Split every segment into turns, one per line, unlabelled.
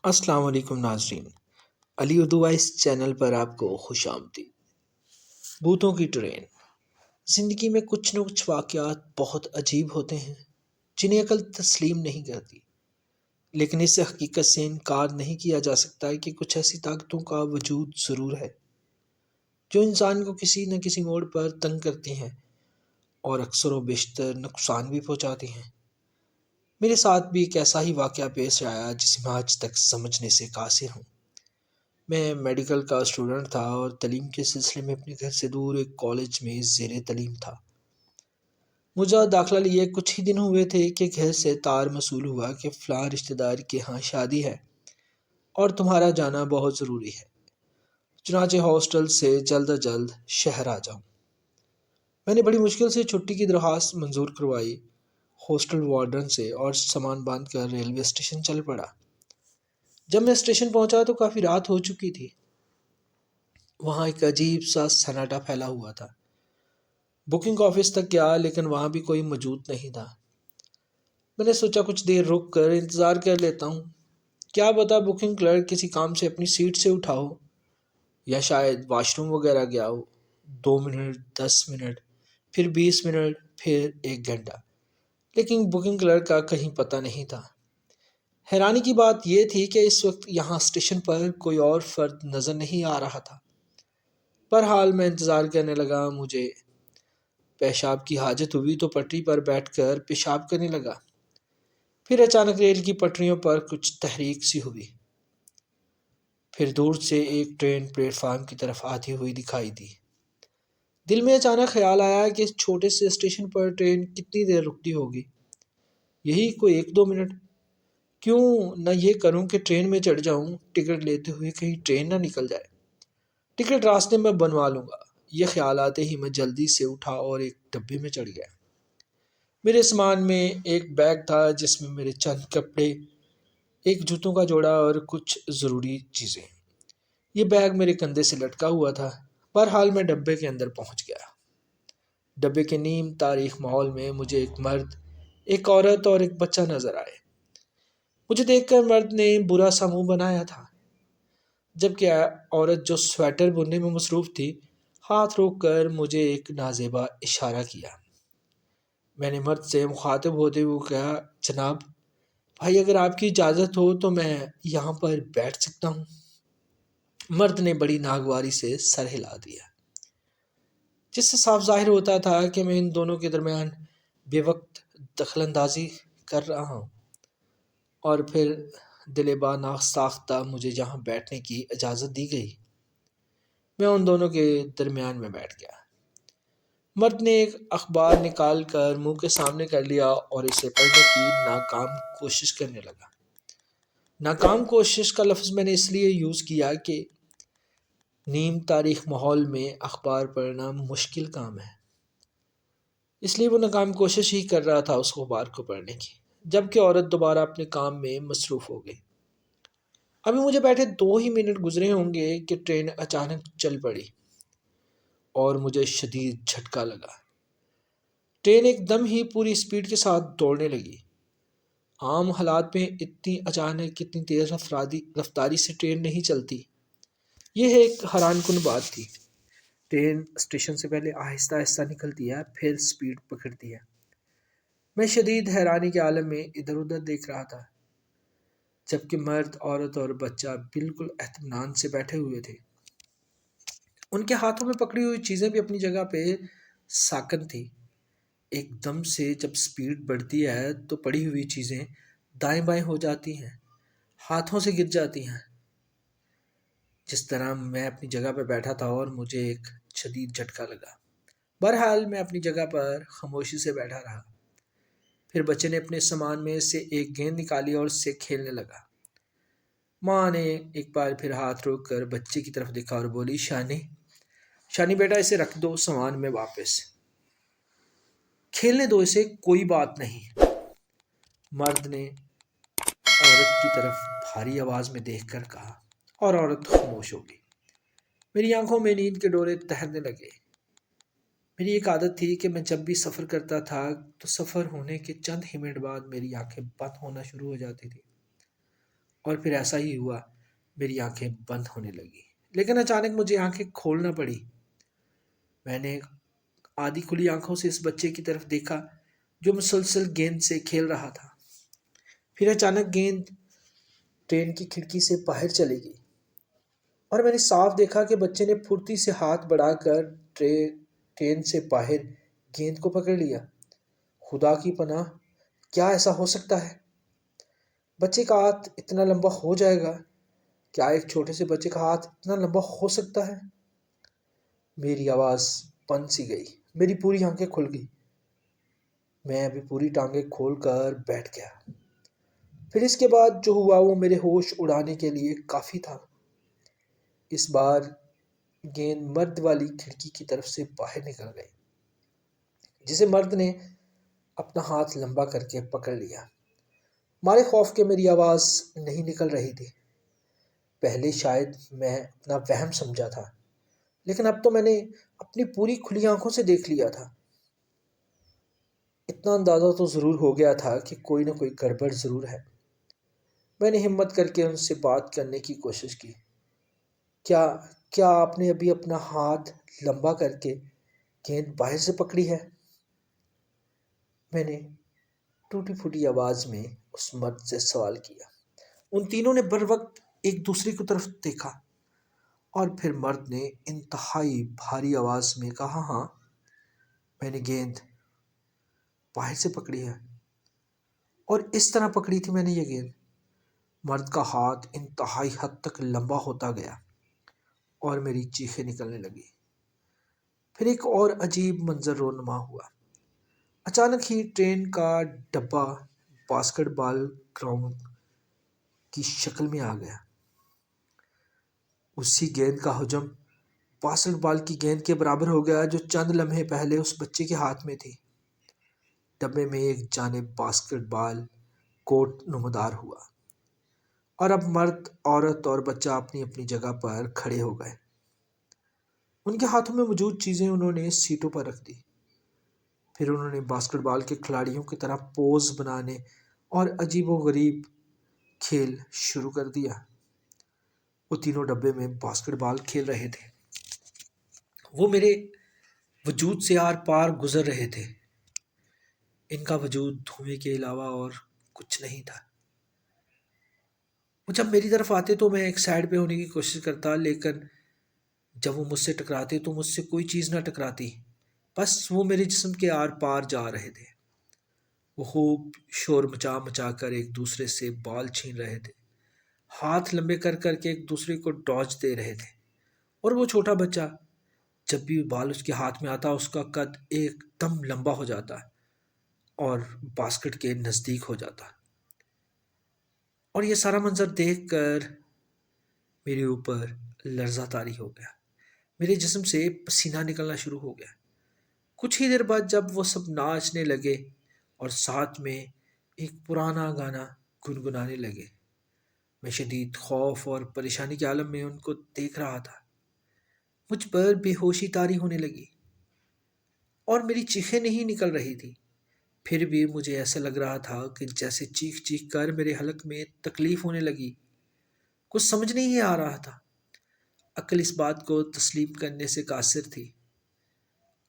السلام علیکم ناظرین، علی اردو وائس چینل پر آپ کو خوش آمدید۔ بھوتوں کی ٹرین۔ زندگی میں کچھ نہ کچھ واقعات بہت عجیب ہوتے ہیں جنہیں عقل تسلیم نہیں کرتی، لیکن اس حقیقت سے انکار نہیں کیا جا سکتا کہ کچھ ایسی طاقتوں کا وجود ضرور ہے جو انسان کو کسی نہ کسی موڑ پر تنگ کرتی ہیں اور اکثر و بیشتر نقصان بھی پہنچاتی ہیں۔ میرے ساتھ بھی ایک ایسا ہی واقعہ پیش آیا جسے میں آج تک سمجھنے سے قاصر ہوں۔ میں میڈیکل کا اسٹوڈنٹ تھا اور تعلیم کے سلسلے میں اپنے گھر سے دور ایک کالج میں زیر تعلیم تھا۔ مجھے داخلہ لیے کچھ ہی دن ہوئے تھے کہ گھر سے تار موصول ہوا کہ فلاں رشتہ دار کے ہاں شادی ہے اور تمہارا جانا بہت ضروری ہے، چنانچہ ہاسٹل سے جلد از جلد شہر آ جاؤ۔ میں نے بڑی مشکل سے چھٹی کی درخواست منظور کروائی ہاسٹل وارڈن سے اور سامان باندھ کر ریلوے اسٹیشن چل پڑا۔ جب میں اسٹیشن پہنچا تو کافی رات ہو چکی تھی۔ وہاں ایک عجیب سا سناٹا پھیلا ہوا تھا۔ بکنگ آفس تک گیا لیکن وہاں بھی کوئی موجود نہیں تھا۔ میں نے سوچا کچھ دیر رک کر انتظار کر لیتا ہوں، کیا پتا بکنگ کلرک کسی کام سے اپنی سیٹ سے اٹھا ہو یا شاید واش روم وغیرہ گیا ہو۔ 2 منٹ، 10 منٹ، پھر 20 منٹ، پھر 1 گھنٹہ، لیکن بکنگ کلرک کا کہیں پتہ نہیں تھا۔ حیرانی کی بات یہ تھی کہ اس وقت یہاں اسٹیشن پر کوئی اور فرد نظر نہیں آ رہا تھا۔ بہرحال میں انتظار کرنے لگا۔ مجھے پیشاب کی حاجت ہوئی تو پٹری پر بیٹھ کر پیشاب کرنے لگا۔ پھر اچانک ریل کی پٹریوں پر کچھ تحریک سی ہوئی۔ پھر دور سے ایک ٹرین پلیٹ فارم کی طرف آتی ہوئی دکھائی دی۔ دل میں اچانک خیال آیا کہ اس چھوٹے سے اسٹیشن پر ٹرین کتنی دیر رکتی ہوگی؟ یہی کوئی 1-2 منٹ۔ کیوں نہ یہ کروں کہ ٹرین میں چڑھ جاؤں، ٹکٹ لیتے ہوئے کہیں ٹرین نہ نکل جائے۔ ٹکٹ راستے میں بنوا لوں گا۔ یہ خیال آتے ہی میں جلدی سے اٹھا اور ایک ڈبے میں چڑھ گیا۔ میرے سامان میں ایک بیگ تھا جس میں میرے چند کپڑے، ایک جوتوں کا جوڑا اور کچھ ضروری چیزیں۔ یہ بیگ میرے کندھے سے لٹکا ہوا تھا۔ بہرحال میں ڈبے کے اندر پہنچ گیا۔ ڈبے کے نیم تاریخ ماحول میں مجھے ایک مرد، ایک عورت اور ایک بچہ نظر آئے۔ مجھے دیکھ کر مرد نے برا سا منہ بنایا تھا، جبکہ عورت جو سویٹر بننے میں مصروف تھی، ہاتھ روک کر مجھے ایک نازیبا اشارہ کیا۔ میں نے مرد سے مخاطب ہوتے ہوئے کہا، جناب بھائی اگر آپ کی اجازت ہو تو میں یہاں پر بیٹھ سکتا ہوں؟ مرد نے بڑی ناگواری سے سر ہلا دیا، جس سے صاف ظاہر ہوتا تھا کہ میں ان دونوں کے درمیان بے وقت دخل اندازی کر رہا ہوں۔ اور پھر دل با ناساختہ مجھے جہاں بیٹھنے کی اجازت دی گئی، میں ان دونوں کے درمیان میں بیٹھ گیا۔ مرد نے ایک اخبار نکال کر منہ کے سامنے کر لیا اور اسے پڑھنے کی ناکام کوشش کرنے لگا۔ ناکام کوشش کا لفظ میں نے اس لیے یوز کیا کہ نیم تاریخ ماحول میں اخبار پڑھنا مشکل کام ہے، اس لیے وہ ناکام کوشش ہی کر رہا تھا اس اخبار کو پڑھنے کی، جبکہ عورت دوبارہ اپنے کام میں مصروف ہو گئی۔ ابھی مجھے بیٹھے 2 ہی منٹ گزرے ہوں گے کہ ٹرین اچانک چل پڑی اور مجھے شدید جھٹکا لگا۔ ٹرین ایک دم ہی پوری سپیڈ کے ساتھ دوڑنے لگی۔ عام حالات میں اتنی اچانک اتنی تیز رفتاری سے ٹرین نہیں چلتی۔ یہ ایک حیران کن بات تھی۔ ٹرین اسٹیشن سے پہلے آہستہ آہستہ نکلتی ہے، پھر سپیڈ پکڑتی ہے۔ میں شدید حیرانی کے عالم میں ادھر ادھر دیکھ رہا تھا، جبکہ مرد، عورت اور بچہ بالکل اطمینان سے بیٹھے ہوئے تھے۔ ان کے ہاتھوں میں پکڑی ہوئی چیزیں بھی اپنی جگہ پہ ساکن تھی۔ ایک دم سے جب سپیڈ بڑھتی ہے تو پڑی ہوئی چیزیں دائیں بائیں ہو جاتی ہیں، ہاتھوں سے گر جاتی ہیں۔ جس طرح میں اپنی جگہ پہ بیٹھا تھا اور مجھے ایک شدید جھٹکا لگا۔ بہرحال میں اپنی جگہ پر خاموشی سے بیٹھا رہا۔ پھر بچے نے اپنے سامان میں سے ایک گیند نکالی اور اس سے کھیلنے لگا۔ ماں نے ایک بار پھر ہاتھ روک کر بچے کی طرف دیکھا اور بولی، شانی بیٹا اسے رکھ دو سامان میں واپس، کھیلنے دو اسے، کوئی بات نہیں۔ مرد نے عورت کی طرف بھاری آواز میں دیکھ کر کہا اور عورت خاموش ہو گئی۔ میری آنکھوں میں نیند کے ڈورے تیرنے لگے۔ میری ایک عادت تھی کہ میں جب بھی سفر کرتا تھا تو سفر ہونے کے چند ہی منٹ بعد میری آنکھیں بند ہونا شروع ہو جاتی تھی اور پھر ایسا ہی ہوا، میری آنکھیں بند ہونے لگی، لیکن اچانک مجھے آنکھیں کھولنا پڑی۔ میں نے آدھی کھلی آنکھوں سے اس بچے کی طرف دیکھا جو مسلسل گیند سے کھیل رہا تھا۔ پھر اچانک گیند ٹرین کی کھڑکی سے باہر چلی گئی اور میں نے صاف دیکھا کہ بچے نے پھرتی سے ہاتھ بڑھا کر ٹرین سے باہر گیند کو پکڑ لیا۔ خدا کی پناہ، کیا ایسا ہو سکتا ہے؟ بچے کا ہاتھ اتنا لمبا ہو جائے گا؟ کیا ایک چھوٹے سے بچے کا ہاتھ اتنا لمبا ہو سکتا ہے؟ میری آواز بند سی گئی، میری پوری آنکھیں کھل گئی۔ میں ابھی پوری ٹانگیں کھول کر بیٹھ گیا۔ پھر اس کے بعد جو ہوا وہ میرے ہوش اڑانے کے لیے کافی تھا۔ اس بار گیند مرد والی کھڑکی کی طرف سے باہر نکل گئی، جسے مرد نے اپنا ہاتھ لمبا کر کے پکڑ لیا۔ مارے خوف کے میری آواز نہیں نکل رہی تھی۔ پہلے شاید میں اپنا وہم سمجھا تھا، لیکن اب تو میں نے اپنی پوری کھلی آنکھوں سے دیکھ لیا تھا۔ اتنا اندازہ تو ضرور ہو گیا تھا کہ کوئی نہ کوئی گڑبڑ ضرور ہے۔ میں نے ہمت کر کے ان سے بات کرنے کی کوشش کی۔ کیا کیا آپ نے ابھی اپنا ہاتھ لمبا کر کے گیند باہر سے پکڑی ہے؟ میں نے ٹوٹی پھوٹی آواز میں اس مرد سے سوال کیا۔ ان تینوں نے بر وقت ایک دوسرے کی طرف دیکھا اور پھر مرد نے انتہائی بھاری آواز میں کہا، ہاں، میں نے گیند باہر سے پکڑی ہے، اور اس طرح پکڑی تھی میں نے یہ گیند۔ مرد کا ہاتھ انتہائی حد تک لمبا ہوتا گیا اور میری چیخیں نکلنے لگی۔ پھر ایک اور عجیب منظر رونما ہوا۔ اچانک ہی ٹرین کا ڈبہ باسکٹ بال گراؤنڈ کی شکل میں آ گیا۔ اسی گیند کا حجم باسکٹ بال کی گیند کے برابر ہو گیا جو چند لمحے پہلے اس بچے کے ہاتھ میں تھی۔ ڈبے میں ایک جانب باسکٹ بال کورٹ نمودار ہوا اور اب مرد، عورت اور بچہ اپنی اپنی جگہ پر کھڑے ہو گئے۔ ان کے ہاتھوں میں موجود چیزیں انہوں نے سیٹوں پر رکھ دی۔ پھر انہوں نے باسکٹ بال کے کھلاڑیوں کی طرح پوز بنانے اور عجیب و غریب کھیل شروع کر دیا۔ وہ تینوں ڈبے میں باسکٹ بال کھیل رہے تھے۔ وہ میرے وجود سے آر پار گزر رہے تھے۔ ان کا وجود دھوئیں کے علاوہ اور کچھ نہیں تھا۔ وہ جب میری طرف آتے تو میں ایک سائڈ پہ ہونے کی کوشش کرتا، لیکن جب وہ مجھ سے ٹکراتے تو مجھ سے کوئی چیز نہ ٹکراتی، بس وہ میرے جسم کے آر پار جا رہے تھے۔ وہ خوب شور مچا مچا کر ایک دوسرے سے بال چھین رہے تھے، ہاتھ لمبے کر کر کے ایک دوسرے کو ڈاج دے رہے تھے، اور وہ چھوٹا بچہ جب بھی بال اس کے ہاتھ میں آتا اس کا قد ایک دم لمبا ہو جاتا اور باسکٹ کے نزدیک ہو جاتا۔ اور یہ سارا منظر دیکھ کر میرے اوپر لرزہ طاری ہو گیا، میرے جسم سے پسینہ نکلنا شروع ہو گیا۔ کچھ ہی دیر بعد جب وہ سب ناچنے لگے اور ساتھ میں ایک پرانا گانا گنگنانے لگے، میں شدید خوف اور پریشانی کے عالم میں ان کو دیکھ رہا تھا۔ مجھ پر بے ہوشی طاری ہونے لگی اور میری چیخیں نہیں نکل رہی تھی۔ پھر بھی مجھے ایسا لگ رہا تھا کہ جیسے چیخ چیخ کر میرے حلق میں تکلیف ہونے لگی۔ کچھ سمجھ نہیں آ رہا تھا۔ عقل اس بات کو تسلیم کرنے سے قاصر تھی۔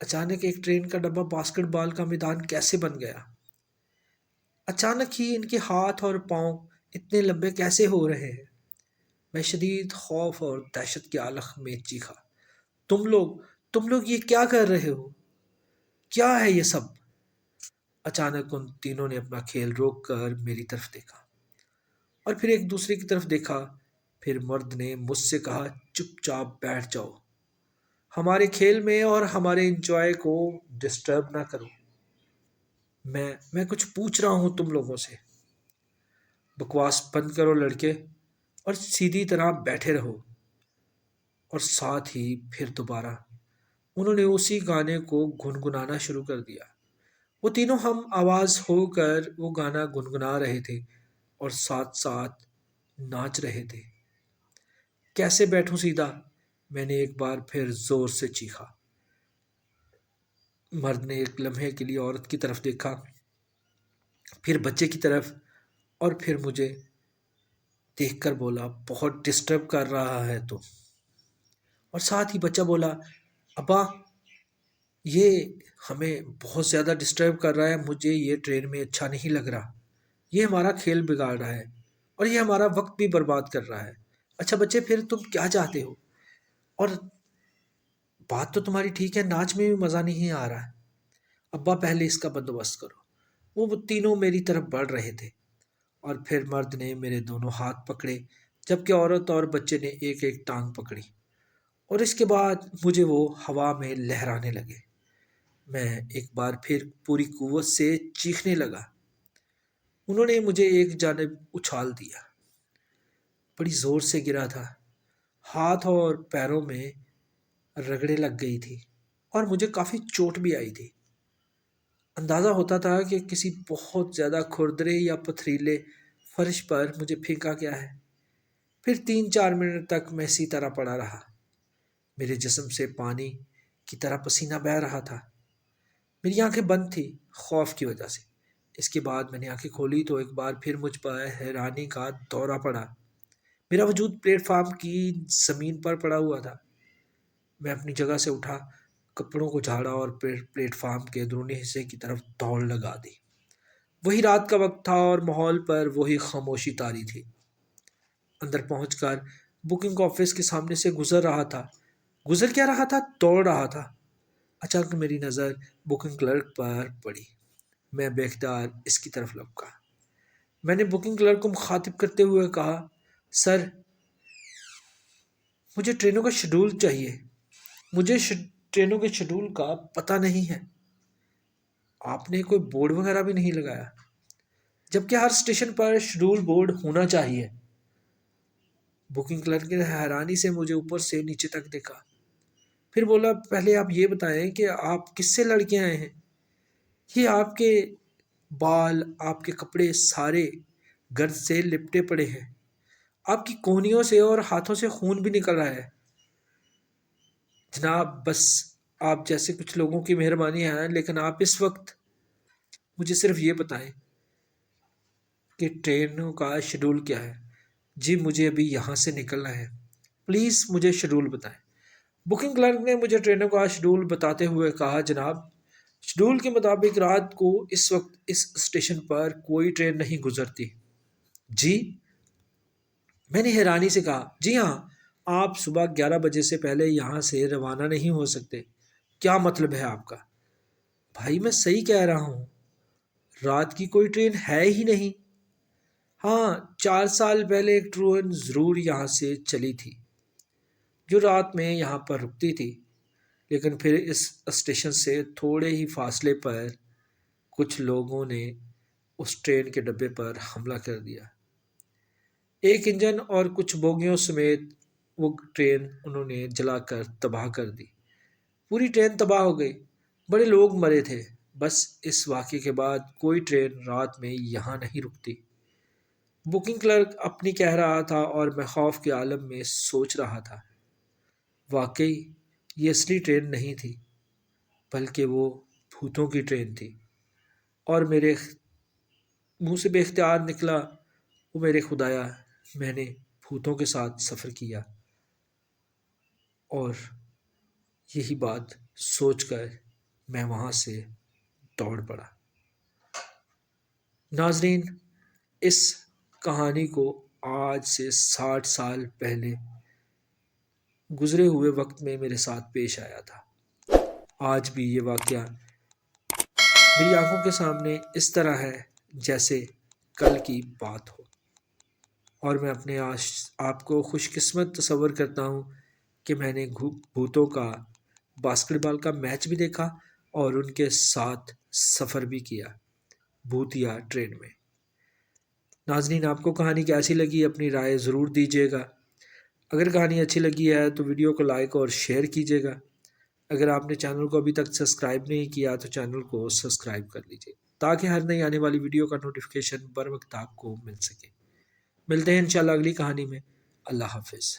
اچانک ایک ٹرین کا ڈبہ باسکٹ بال کا میدان کیسے بن گیا؟ اچانک ہی ان کے ہاتھ اور پاؤں اتنے لمبے کیسے ہو رہے ہیں؟ میں شدید خوف اور دہشت کے عالم میں چیخا، تم لوگ یہ کیا کر رہے ہو؟ کیا ہے یہ سب؟ اچانک ان تینوں نے اپنا کھیل روک کر میری طرف دیکھا اور پھر ایک دوسرے کی طرف دیکھا۔ پھر مرد نے مجھ سے کہا، چپ چاپ بیٹھ جاؤ، ہمارے کھیل میں اور ہمارے انجوائے کو ڈسٹرب نہ کرو۔ میں کچھ پوچھ رہا ہوں تم لوگوں سے۔ بکواس بند کرو لڑکے اور سیدھی طرح بیٹھے رہو۔ اور ساتھ ہی پھر دوبارہ انہوں نے اسی گانے کو گنگنانا شروع کر دیا۔ وہ تینوں ہم آواز ہو کر وہ گانا گنگنا رہے تھے اور ساتھ ساتھ ناچ رہے تھے۔ کیسے بیٹھوں سیدھا؟ میں نے ایک بار پھر زور سے چیخا۔ مرد نے ایک لمحے کے لیے عورت کی طرف دیکھا، پھر بچے کی طرف اور پھر مجھے۔ دیکھ کر بولا بہت ڈسٹرب کر رہا ہے تو، اور ساتھ ہی بچہ بولا ابا یہ ہمیں بہت زیادہ ڈسٹرب کر رہا ہے، مجھے یہ ٹرین میں اچھا نہیں لگ رہا، یہ ہمارا کھیل بگاڑ رہا ہے اور یہ ہمارا وقت بھی برباد کر رہا ہے۔ اچھا بچے پھر تم کیا چاہتے ہو؟ اور بات تو تمہاری ٹھیک ہے، ناچ میں بھی مزہ نہیں آ رہا ہے، ابا پہلے اس کا بندوبست کرو۔ وہ تینوں میری طرف بڑھ رہے تھے اور پھر مرد نے میرے دونوں ہاتھ پکڑے جبکہ عورت اور بچے نے ایک ایک ٹانگ پکڑی، اور اس کے بعد مجھے وہ ہوا میں لہرانے لگے۔ میں ایک بار پھر پوری قوت سے چیخنے لگا۔ انہوں نے مجھے ایک جانب اچھال دیا، بڑی زور سے گرا تھا، ہاتھ اور پیروں میں رگڑے لگ گئی تھی اور مجھے کافی چوٹ بھی آئی تھی۔ اندازہ ہوتا تھا کہ کسی بہت زیادہ کھردرے یا پتھریلے فرش پر مجھے پھینکا گیا ہے۔ پھر 3-4 منٹ تک میں اسی طرح پڑا رہا، میرے جسم سے پانی کی طرح پسینہ بہہ رہا تھا، میری آنکھیں بند تھی خوف کی وجہ سے۔ اس کے بعد میں نے آنکھیں کھولی تو ایک بار پھر مجھ پر حیرانی کا دورہ پڑا۔ میرا وجود پلیٹ فارم کی زمین پر پڑا ہوا تھا۔ میں اپنی جگہ سے اٹھا، کپڑوں کو جھاڑا اور پھر پلیٹ فارم کے اندرونی حصے کی طرف دوڑ لگا دی۔ وہی رات کا وقت تھا اور ماحول پر وہی خاموشی طاری تھی۔ اندر پہنچ کر بکنگ آفس کے سامنے سے گزر کیا رہا تھا، دوڑ رہا تھا۔ اچانک میری نظر بکنگ کلرک پر پڑی، میں بے اختیار اس کی طرف لپکا۔ میں نے بکنگ کلرک کو مخاطب کرتے ہوئے کہا سر، مجھے ٹرینوں کا شیڈول چاہیے، مجھے ٹرینوں کے شیڈول کا پتہ نہیں ہے۔ آپ نے کوئی بورڈ وغیرہ بھی نہیں لگایا، جبکہ ہر اسٹیشن پر شیڈول بورڈ ہونا چاہیے۔ بکنگ کلرک نے حیرانی سے مجھے اوپر سے نیچے تک دیکھا، پھر بولا پہلے آپ یہ بتائیں کہ آپ کس سے لڑ کے آئے ہیں؟ یہ آپ کے بال، آپ کے کپڑے سارے گرد سے لپٹے پڑے ہیں، آپ کی کونیوں سے اور ہاتھوں سے خون بھی نکل رہا ہے۔ جناب بس آپ جیسے کچھ لوگوں کی مہربانی ہے، لیکن آپ اس وقت مجھے صرف یہ بتائیں کہ ٹرینوں کا شیڈول کیا ہے۔ جی مجھے ابھی یہاں سے نکلنا ہے، پلیز مجھے شیڈول بتائیں۔ بکنگ کلرک نے مجھے ٹرینوں کا شیڈول بتاتے ہوئے کہا جناب شیڈول کے مطابق رات کو اس وقت اس اسٹیشن پر کوئی ٹرین نہیں گزرتی۔ جی؟ میں نے حیرانی سے کہا جی ہاں، آپ صبح 11 بجے سے پہلے یہاں سے روانہ نہیں ہو سکتے۔ کیا مطلب ہے آپ کا؟ بھائی میں صحیح کہہ رہا ہوں، رات کی کوئی ٹرین ہے ہی نہیں۔ ہاں 4 سال پہلے ایک ٹرین ضرور یہاں سے چلی تھی جو رات میں یہاں پر رکتی تھی، لیکن پھر اس اسٹیشن سے تھوڑے ہی فاصلے پر کچھ لوگوں نے اس ٹرین کے ڈبے پر حملہ کر دیا۔ ایک انجن اور کچھ بوگیوں سمیت وہ ٹرین انہوں نے جلا کر تباہ کر دی۔ پوری ٹرین تباہ ہو گئی، بڑے لوگ مرے تھے۔ بس اس واقعے کے بعد کوئی ٹرین رات میں یہاں نہیں رکتی۔ بکنگ کلرک اپنی کہہ رہا تھا اور میں خوف کے عالم میں سوچ رہا تھا، واقعی یہ اصلی ٹرین نہیں تھی، بلکہ وہ بھوتوں کی ٹرین تھی، اور میرے منہ سے بے اختیار نکلا وہ میرے خدایا میں نے بھوتوں کے ساتھ سفر کیا۔ اور یہی بات سوچ کر میں وہاں سے دوڑ پڑا۔ ناظرین، اس کہانی کو آج سے 60 سال پہلے گزرے ہوئے وقت میں میرے ساتھ پیش آیا تھا۔ آج بھی یہ واقعہ میری آنکھوں کے سامنے اس طرح ہے جیسے کل کی بات ہو، اور میں اپنے آپ کو خوش قسمت تصور کرتا ہوں کہ میں نے بھوتوں کا باسکٹ بال کا میچ بھی دیکھا اور ان کے ساتھ سفر بھی کیا بھوتیا ٹرین میں۔ ناظرین، آپ کو کہانی کیسی لگی اپنی رائے ضرور دیجیے گا۔ اگر کہانی اچھی لگی ہے تو ویڈیو کو لائک اور شیئر کیجیے گا۔ اگر آپ نے چینل کو ابھی تک سبسکرائب نہیں کیا تو چینل کو سبسکرائب کر لیجیے تاکہ ہر نئی آنے والی ویڈیو کا نوٹیفیکیشن بر وقت آپ کو مل سکے۔ ملتے ہیں انشاءاللہ اگلی کہانی میں۔ اللہ حافظ۔